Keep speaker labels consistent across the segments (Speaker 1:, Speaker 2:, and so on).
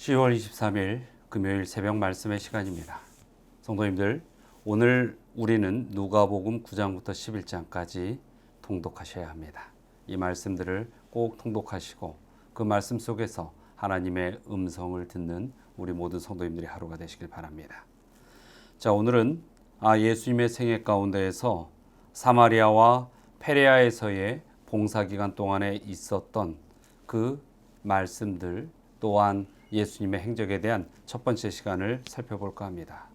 Speaker 1: 10월 23일 금요일 새벽 말씀의 시간입니다. 성도님들, 오늘 우리는 누가복음 9장부터 11장까지 통독하셔야 합니다. 이 말씀들을 꼭 통독하시고 그 말씀 속에서 하나님의 음성을 듣는 우리 모든 성도님들의 하루가 되시길 바랍니다. 자, 오늘은 예수님의 생애 가운데에서 사마리아와 페레아에서의 봉사기간 동안에 있었던 그 말씀들 또한 예수님의 행적에 대한 첫 번째 시간을 살펴볼까 합니다.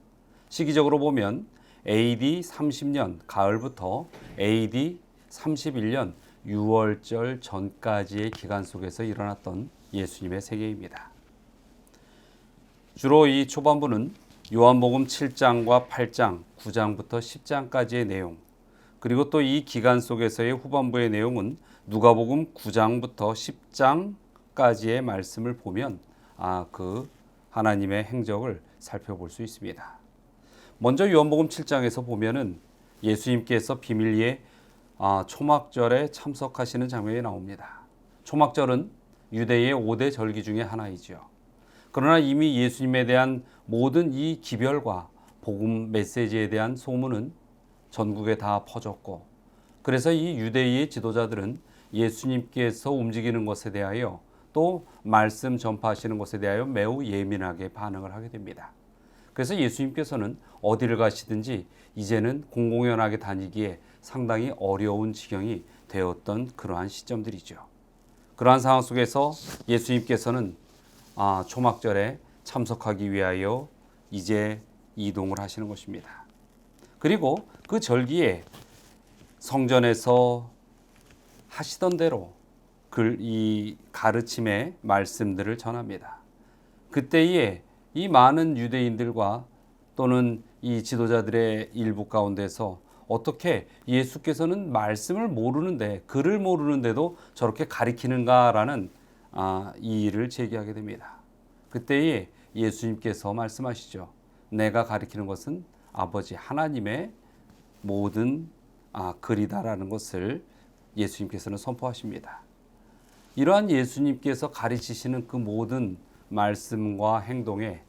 Speaker 1: 시기적으로 보면 AD 30년 가을부터 AD 31년 6월절 전까지의 기간 속에서 일어났던 예수님의 생애입니다. 주로 이 초반부는 요한복음 7장과 8장, 9장부터 10장까지의 내용, 그리고 또 이 기간 속에서의 후반부의 내용은 누가복음 9장부터 10장까지의 말씀을 보면 그 하나님의 행적을 살펴볼 수 있습니다. 먼저 요한복음 7장에서 보면은 예수님께서 비밀리에 초막절에 참석하시는 장면이 나옵니다. 초막절은 유대의 5대 절기 중에 하나이죠. 그러나 이미 예수님에 대한 모든 이 기별과 복음 메시지에 대한 소문은 전국에 다 퍼졌고, 그래서 이 유대의 지도자들은 예수님께서 움직이는 것에 대하여 또 말씀 전파하시는 것에 대하여 매우 예민하게 반응을 하게 됩니다. 그래서 예수님께서는 어디를 가시든지 이제는 공공연하게 다니기에 상당히 어려운 지경이 되었던 그러한 시점들이죠. 그러한 상황 속에서 예수님께서는 초막절에 참석하기 위하여 이제 이동을 하시는 것입니다. 그리고 그 절기에 성전에서 하시던 대로 이 가르침의 말씀들을 전합니다. 그때에 이 많은 유대인들과 또는 이 지도자들의 일부 가운데서 어떻게 예수께서는 말씀을 모르는데, 글을 모르는데도 저렇게 가리키는가라는 이 일을 제기하게 됩니다. 그때에 예수님께서 말씀하시죠. 내가 가리키는 것은 아버지 하나님의 모든 글이다라는 것을 예수님께서는 선포하십니다. 이러한 예수님께서 가르치시는 그 모든 말씀과 행동에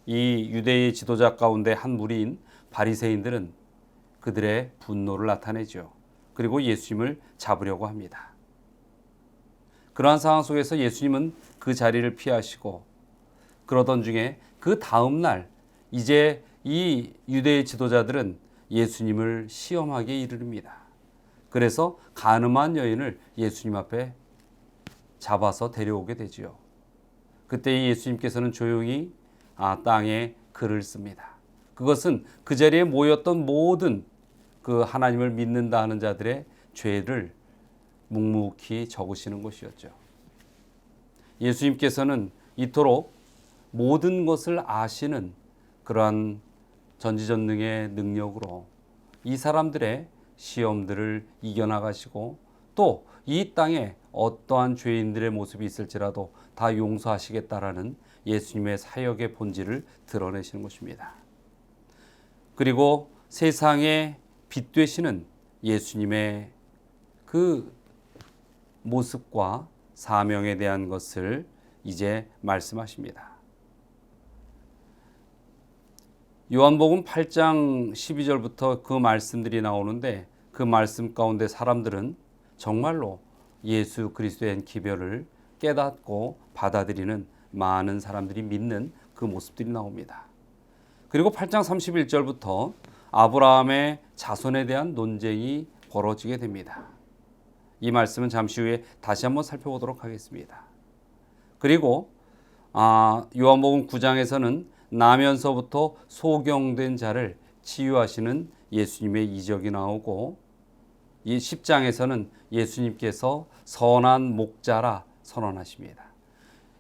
Speaker 1: 이 유대의 지도자 가운데 한 무리인 바리새인들은 그들의 분노를 나타내죠. 그리고 예수님을 잡으려고 합니다. 그러한 상황 속에서 예수님은 그 자리를 피하시고, 그러던 중에 그 다음 날 이제 이 유대의 지도자들은 예수님을 시험하게 이르릅니다. 그래서 간음한 여인을 예수님 앞에 잡아서 데려오게 되지요. 그때 예수님께서는 조용히 땅에 글을 씁니다. 그것은 그 자리에 모였던 모든 그 하나님을 믿는다 하는 자들의 죄를 묵묵히 적으시는 것이었죠. 예수님께서는 이토록 모든 것을 아시는 그러한 전지전능의 능력으로 이 사람들의 시험들을 이겨나가시고, 또 이 땅에 어떠한 죄인들의 모습이 있을지라도 다 용서하시겠다라는 예수님의 사역의 본질을 드러내시는 것입니다. 그리고 세상의 빛 되시는 예수님의 그 모습과 사명에 대한 것을 이제 말씀하십니다. 요한복음 8장 12절부터 그 말씀들이 나오는데, 그 말씀 가운데 사람들은 정말로 예수 그리스도의 기별을 깨닫고 받아들이는 많은 사람들이 믿는 그 모습들이 나옵니다. 그리고 8장 31절부터 아브라함의 자손에 대한 논쟁이 벌어지게 됩니다. 이 말씀은 잠시 후에 다시 한번 살펴보도록 하겠습니다. 그리고 요한복음 9장에서는 나면서부터 소경된 자를 치유하시는 예수님의 이적이 나오고, 이 10장에서는 예수님께서 선한 목자라 선언하십니다.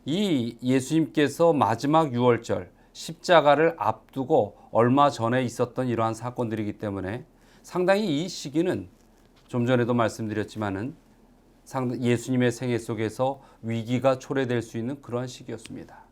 Speaker 1: 이 예수님께서 마지막 6월절 십자가를 앞두고 얼마 전에 있었던 이러한 사건들이기 때문에 상당히 이 시기는 좀 전에도 말씀드렸지만은 예수님의 생애 속에서 위기가 초래될 수 있는 그러한 시기였습니다.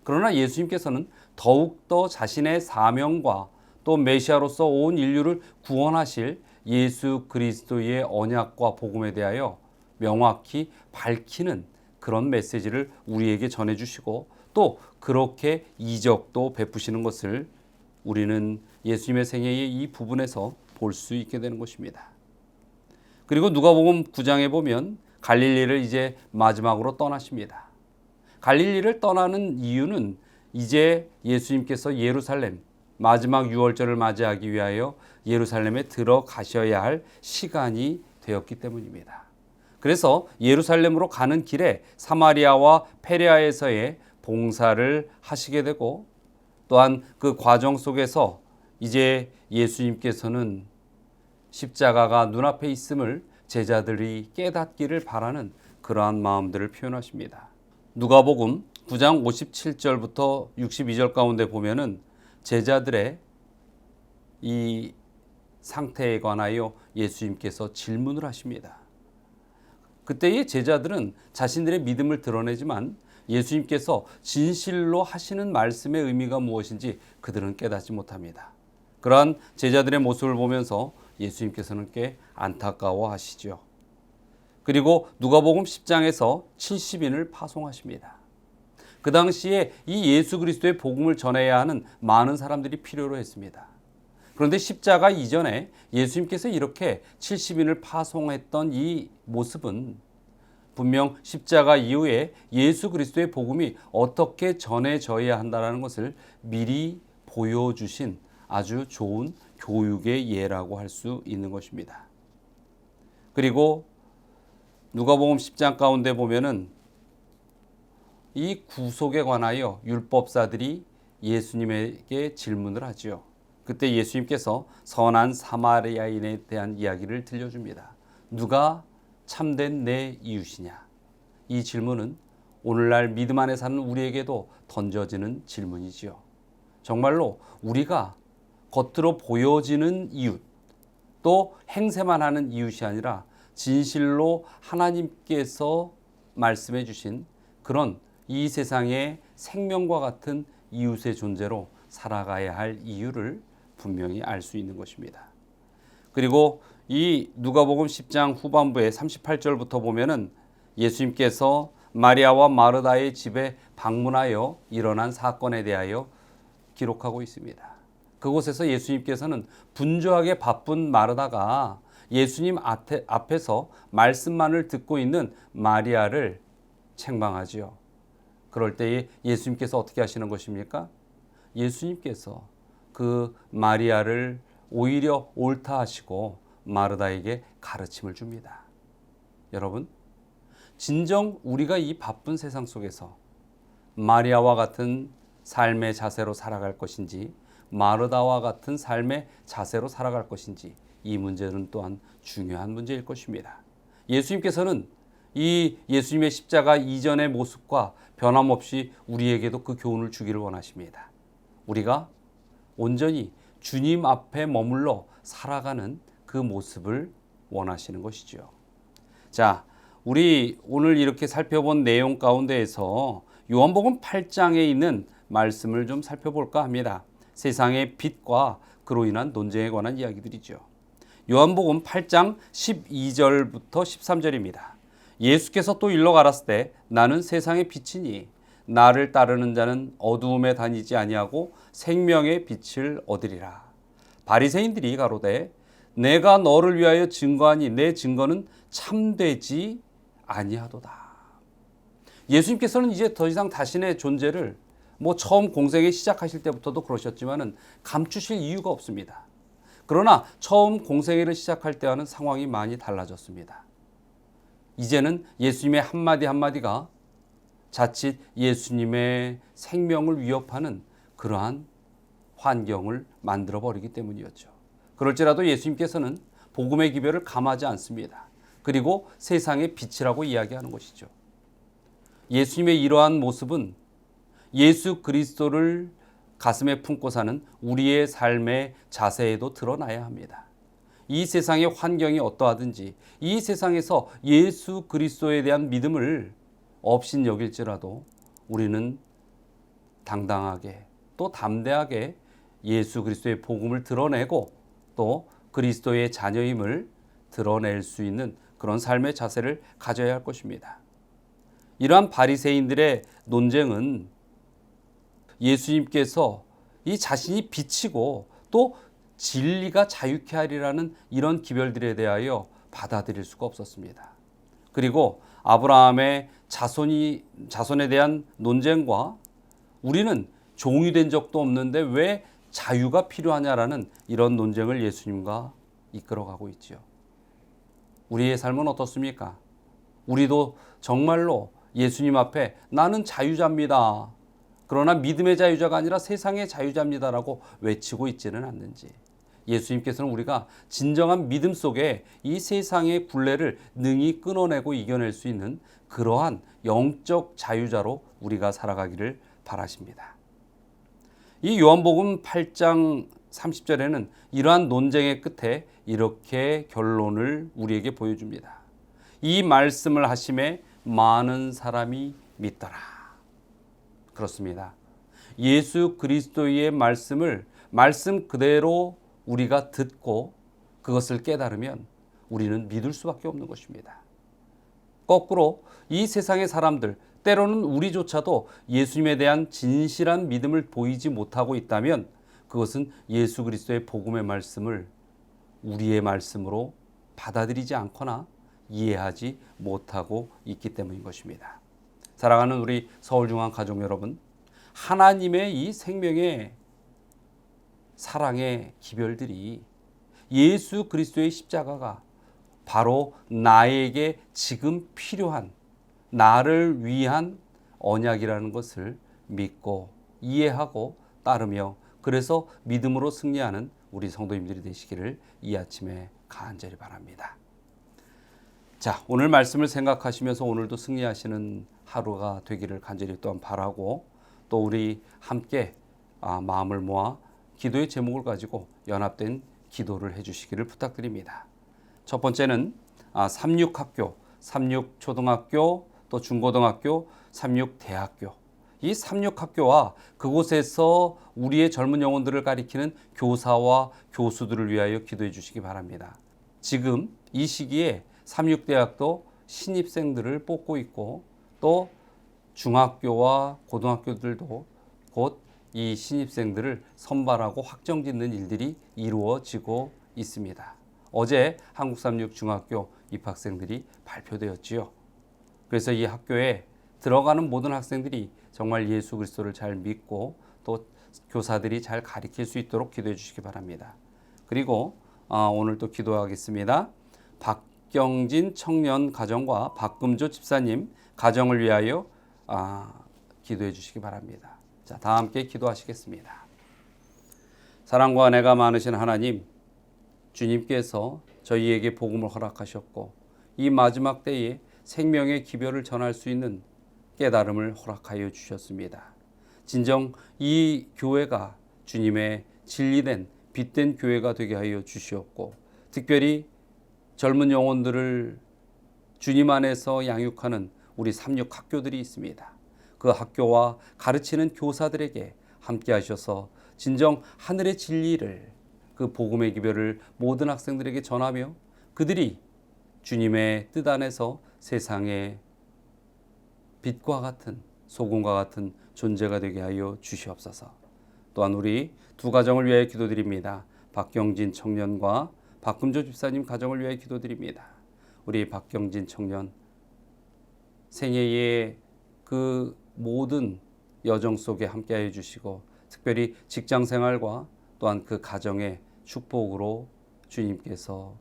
Speaker 1: 그러나 예수님께서는 더욱더 자신의 사명과 또 메시아로서 온 인류를 구원하실 예수 그리스도의 언약과 복음에 대하여 명확히 밝히는 그런 메시지를 우리에게 전해주시고, 또 그렇게 이적도 베푸시는 것을 우리는 예수님의 생애의 이 부분에서 볼 수 있게 되는 것입니다. 그리고 누가복음 9장에 보면 갈릴리를 이제 마지막으로 떠나십니다. 갈릴리를 떠나는 이유는 이제 예수님께서 예루살렘 마지막 유월절을 맞이하기 위하여 예루살렘에 들어가셔야 할 시간이 되었기 때문입니다. 그래서 예루살렘으로 가는 길에 사마리아와 페레아에서의 봉사를 하시게 되고, 또한 그 과정 속에서 이제 예수님께서는 십자가가 눈앞에 있음을 제자들이 깨닫기를 바라는 그러한 마음들을 표현하십니다. 누가복음 9장 57절부터 62절 가운데 보면은 제자들의 이 상태에 관하여 예수님께서 질문을 하십니다. 그때의 제자들은 자신들의 믿음을 드러내지만 예수님께서 진실로 하시는 말씀의 의미가 무엇인지 그들은 깨닫지 못합니다. 그러한 제자들의 모습을 보면서 예수님께서는 꽤 안타까워하시죠. 그리고 누가복음 10장에서 70인을 파송하십니다. 그 당시에 이 예수 그리스도의 복음을 전해야 하는 많은 사람들이 필요로 했습니다. 그런데 십자가 이전에 예수님께서 이렇게 70인을 파송했던 이 모습은 분명 십자가 이후에 예수 그리스도의 복음이 어떻게 전해져야 한다는 것을 미리 보여주신 아주 좋은 교육의 예라고 할 수 있는 것입니다. 그리고 누가복음 10장 가운데 보면은 이 구속에 관하여 율법사들이 예수님에게 질문을 하지요. 그때 예수님께서 선한 사마리아인에 대한 이야기를 들려줍니다. 누가 참된 내 이웃이냐? 이 질문은 오늘날 믿음 안에 사는 우리에게도 던져지는 질문이지요. 정말로 우리가 겉으로 보여지는 이웃, 또 행세만 하는 이웃이 아니라 진실로 하나님께서 말씀해 주신 그런 이 세상의 생명과 같은 이웃의 존재로 살아가야 할 이유를 분명히 알 수 있는 것입니다. 그리고 이 누가복음 10장 후반부에 38절부터 보면은 예수님께서 마리아와 마르다의 집에 방문하여 일어난 사건에 대하여 기록하고 있습니다. 그곳에서 예수님께서는 분주하게 바쁜 마르다가 예수님 앞에서 말씀만을 듣고 있는 마리아를 책망하지요. 그럴 때에 예수님께서 어떻게 하시는 것입니까? 예수님께서 그 마리아를 오히려 옳다 하시고 마르다에게 가르침을 줍니다. 여러분, 진정 우리가 이 바쁜 세상 속에서 마리아와 같은 삶의 자세로 살아갈 것인지 마르다와 같은 삶의 자세로 살아갈 것인지, 이 문제는 또한 중요한 문제일 것입니다. 예수님께서는 이 예수님의 십자가 이전의 모습과 변함없이 우리에게도 그 교훈을 주기를 원하십니다. 우리가 온전히 주님 앞에 머물러 살아가는 그 모습을 원하시는 것이죠. 자, 우리 오늘 이렇게 살펴본 내용 가운데에서 요한복음 8장에 있는 말씀을 좀 살펴볼까 합니다. 세상의 빛과 그로 인한 논쟁에 관한 이야기들이죠. 요한복음 8장 12절부터 13절입니다. 예수께서 또 일러 가라사대 때 나는 세상의 빛이니 나를 따르는 자는 어두움에 다니지 아니하고 생명의 빛을 얻으리라. 바리새인들이 가로되 내가 너를 위하여 증거하니 내 증거는 참되지 아니하도다. 예수님께서는 이제 더 이상 자신의 존재를 처음 공생에 시작하실 때부터도 그러셨지만은 감추실 이유가 없습니다. 그러나 처음 공생애를 시작할 때와는 상황이 많이 달라졌습니다. 이제는 예수님의 한마디 한마디가 자칫 예수님의 생명을 위협하는 그러한 환경을 만들어버리기 때문이었죠. 그럴지라도 예수님께서는 복음의 기별을 감하지 않습니다. 그리고 세상의 빛이라고 이야기하는 것이죠. 예수님의 이러한 모습은 예수 그리스도를 가슴에 품고 사는 우리의 삶의 자세에도 드러나야 합니다. 이 세상의 환경이 어떠하든지 이 세상에서 예수 그리스도에 대한 믿음을 업신여길지라도 우리는 당당하게 또 담대하게 예수 그리스도의 복음을 드러내고 또 그리스도의 자녀임을 드러낼 수 있는 그런 삶의 자세를 가져야 할 것입니다. 이러한 바리새인들의 논쟁은 예수님께서 이 자신이 빛이고 또 진리가 자유케 하리라는 이런 기별들에 대하여 받아들일 수가 없었습니다. 그리고 아브라함의 자손에 대한 논쟁과 우리는 종이 된 적도 없는데 왜 자유가 필요하냐라는 이런 논쟁을 예수님과 이끌어가고 있지요. 우리의 삶은 어떻습니까? 우리도 정말로 예수님 앞에 나는 자유자입니다. 그러나 믿음의 자유자가 아니라 세상의 자유자입니다라고 외치고 있지는 않는지, 예수님께서는 우리가 진정한 믿음 속에 이 세상의 굴레를 능히 끊어내고 이겨낼 수 있는 그러한 영적 자유자로 우리가 살아가기를 바라십니다. 이 요한복음 8장 30절에는 이러한 논쟁의 끝에 이렇게 결론을 우리에게 보여줍니다. 이 말씀을 하심에 많은 사람이 믿더라. 그렇습니다. 예수 그리스도의 말씀을 말씀 그대로 우리가 듣고 그것을 깨달으면 우리는 믿을 수밖에 없는 것입니다. 거꾸로 이 세상의 사람들, 때로는 우리조차도 예수님에 대한 진실한 믿음을 보이지 못하고 있다면 그것은 예수 그리스도의 복음의 말씀을 우리의 말씀으로 받아들이지 않거나 이해하지 못하고 있기 때문인 것입니다. 사랑하는 우리 서울중앙 가족 여러분, 하나님의 이 생명의 사랑의 기별들이 예수 그리스도의 십자가가 바로 나에게 지금 필요한 나를 위한 언약이라는 것을 믿고 이해하고 따르며 그래서 믿음으로 승리하는 우리 성도님들이 되시기를 이 아침에 간절히 바랍니다. 자, 오늘 말씀을 생각하시면서 오늘도 승리하시는 하루가 되기를 간절히 또한 바라고, 또 우리 함께 마음을 모아 기도의 제목을 가지고 연합된 기도를 해주시기를 부탁드립니다. 첫 번째는 삼육학교, 삼육초등학교, 또 중고등학교, 삼육대학교, 이 삼육학교와 그곳에서 우리의 젊은 영혼들을 가리키는 교사와 교수들을 위하여 기도해 주시기 바랍니다. 지금 이 시기에 삼육대학도 신입생들을 뽑고 있고 또 중학교와 고등학교들도 곧 이 신입생들을 선발하고 확정짓는 일들이 이루어지고 있습니다. 어제 한국삼육중학교 입학생들이 발표되었지요. 그래서 이 학교에 들어가는 모든 학생들이 정말 예수 그리스도를 잘 믿고 또 교사들이 잘 가르칠 수 있도록 기도해 주시기 바랍니다. 그리고 오늘 또 기도하겠습니다. 박경진 청년 가정과 박금조 집사님 가정을 위하여 기도해 주시기 바랍니다. 자, 다 함께 기도하시겠습니다. 사랑과 은혜가 많으신 하나님, 주님께서 저희에게 복음을 허락하셨고 이 마지막 때에 생명의 기별을 전할 수 있는 깨달음을 허락하여 주셨습니다. 진정 이 교회가 주님의 진리된 빛된 교회가 되게 하여 주시었고, 특별히 젊은 영혼들을 주님 안에서 양육하는 우리 삼육학교들이 있습니다. 그 학교와 가르치는 교사들에게 함께 하셔서 진정 하늘의 진리를, 그 복음의 기별을 모든 학생들에게 전하며 그들이 주님의 뜻 안에서 세상의 빛과 같은 소금과 같은 존재가 되게 하여 주시옵소서. 또한 우리 두 가정을 위하여 기도드립니다. 박경진 청년과 박금조 집사님 가정을 위하여 기도드립니다. 우리 박경진 청년 생애의 그 모든 여정 속에 함께하여 주시고 특별히 직장생활과 또한 그 가정의 축복으로 주님께서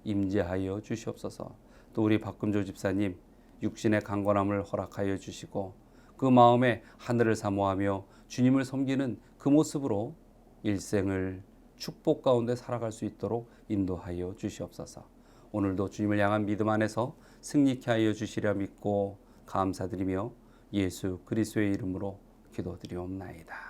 Speaker 1: 임재하여 주시옵소서. 또 우리 박금조 집사님 육신의 강건함을 허락하여 주시고 그 마음에 하늘을 사모하며 주님을 섬기는 그 모습으로 일생을 축복 가운데 살아갈 수 있도록 인도하여 주시옵소서. 오늘도 주님을 향한 믿음 안에서 승리케 하여 주시려 믿고 감사드리며 예수 그리스도의 이름으로 기도드리옵나이다.